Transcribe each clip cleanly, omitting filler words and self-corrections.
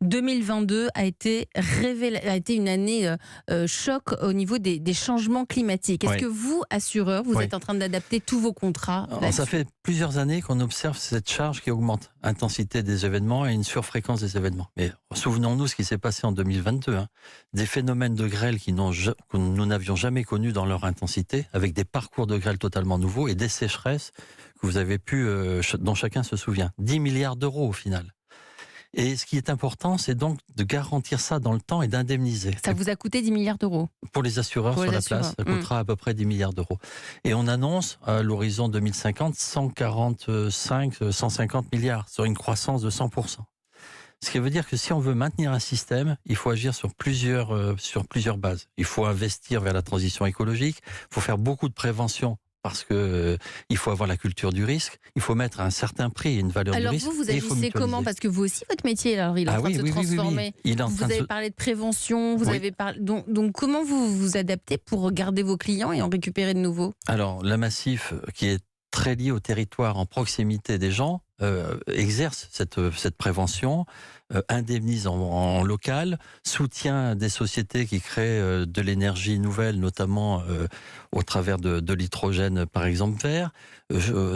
2022 a été une année choc au niveau des changements climatiques. Est-ce Oui. que vous, assureur, vous Oui. êtes en train d'adapter tous vos contrats Alors, là-dessus? ça fait plusieurs années qu'on observe cette charge qui augmente, intensité des événements et une surfréquence des événements. Mais souvenons-nous ce qui s'est passé en 2022, des phénomènes de grêle que nous n'avions jamais connus dans leur intensité, avec des parcours de grêle totalement nouveaux et des sécheresses que vous avez dont chacun se souvient. 10 milliards d'euros au final. Et ce qui est important, c'est donc de garantir ça dans le temps et d'indemniser. Ça vous a coûté 10 milliards d'euros. Pour les assureurs Pour sur les la assureurs. place, ça coûtera à peu près 10 milliards d'euros. Et on annonce à l'horizon 2050 150 milliards sur une croissance de 100%. Ce qui veut dire que si on veut maintenir un système, il faut agir sur plusieurs bases. Il faut investir vers la transition écologique, il faut faire beaucoup de prévention parce que il faut avoir la culture du risque, il faut mettre un certain prix, une valeur du Alors risque. vous et il faut agissez comment? mutualiser. Parce que vous aussi, votre métier, alors, il est en train de se transformer. Il est en Vous train de avez se... parlé de prévention, vous Oui. avez parlé... Donc comment vous vous adaptez pour garder vos clients et en récupérer de nouveaux? Alors, la Massif, qui est très liée au territoire, en proximité des gens, exerce cette prévention, indemnise en local, soutient des sociétés qui créent de l'énergie nouvelle, notamment au travers de l'hydrogène, par exemple, vert,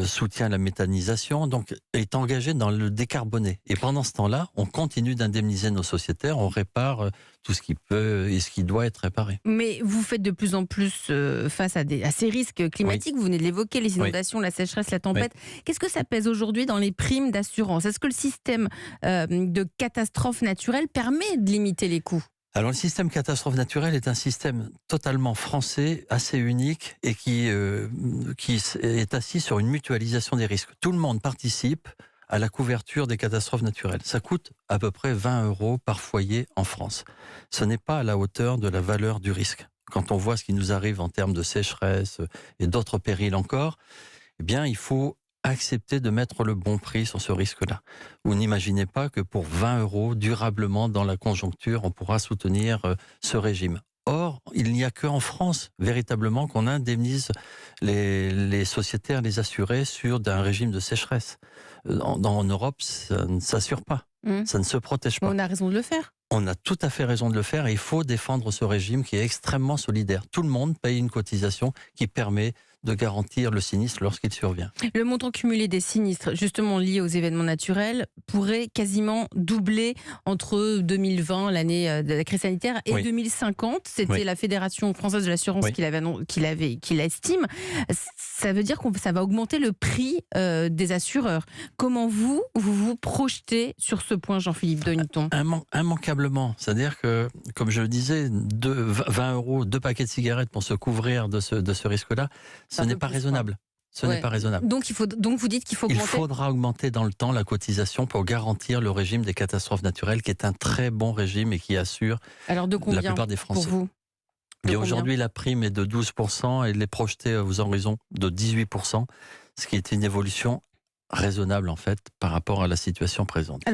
soutient la méthanisation, donc est engagé dans le décarboné. Et pendant ce temps-là, on continue d'indemniser nos sociétaires, on répare tout ce qui peut et ce qui doit être réparé. Mais vous faites de plus en plus face à ces risques climatiques. Vous venez de l'évoquer, les inondations, la sécheresse, la tempête. Qu'est-ce que ça pèse aujourd'hui dans les primes d'assurance? Est-ce que le système de catastrophe naturelle permet de limiter les coûts? Alors le système catastrophe naturelle est un système totalement français, assez unique et qui est assis sur une mutualisation des risques. Tout le monde participe à la couverture des catastrophes naturelles. Ça coûte à peu près 20 € par foyer en France. Ce n'est pas à la hauteur de la valeur du risque. Quand on voit ce qui nous arrive en termes de sécheresse et d'autres périls encore, eh bien il faut accepter de mettre le bon prix sur ce risque-là. Vous n'imaginez pas que pour 20 € durablement dans la conjoncture, on pourra soutenir ce régime. Or, il n'y a qu'en France, véritablement, qu'on indemnise les sociétaires, les assurés sur un régime de sécheresse. En Europe, ça ne s'assure pas. Ça ne se protège pas. On a raison de le faire. On a tout à fait raison de le faire et il faut défendre ce régime qui est extrêmement solidaire. Tout le monde paye une cotisation qui permet de garantir le sinistre lorsqu'il survient. Le montant cumulé des sinistres, justement liés aux événements naturels, pourrait quasiment doubler entre 2020, l'année de la crise sanitaire, et 2050. C'était la Fédération française de l'assurance qui l'estime. Ça veut dire que ça va augmenter le prix des assureurs. Comment vous vous projetez sur ce point, Jean-Philippe Degneton? Immanquablement. C'est-à-dire que, comme je le disais, 20 €, 2 paquets de cigarettes pour se couvrir de ce risque-là, ce n'est pas raisonnable. Ce n'est pas raisonnable. Donc vous dites qu'il faut augmenter. Il faudra augmenter dans le temps la cotisation pour garantir le régime des catastrophes naturelles, qui est un très bon régime et qui assure la plupart des Français. Pour vous? Bien, aujourd'hui, la prime est de 12% et elle est projetée aux horizons de 18%, ce qui est une évolution raisonnable en fait par rapport à la situation présente.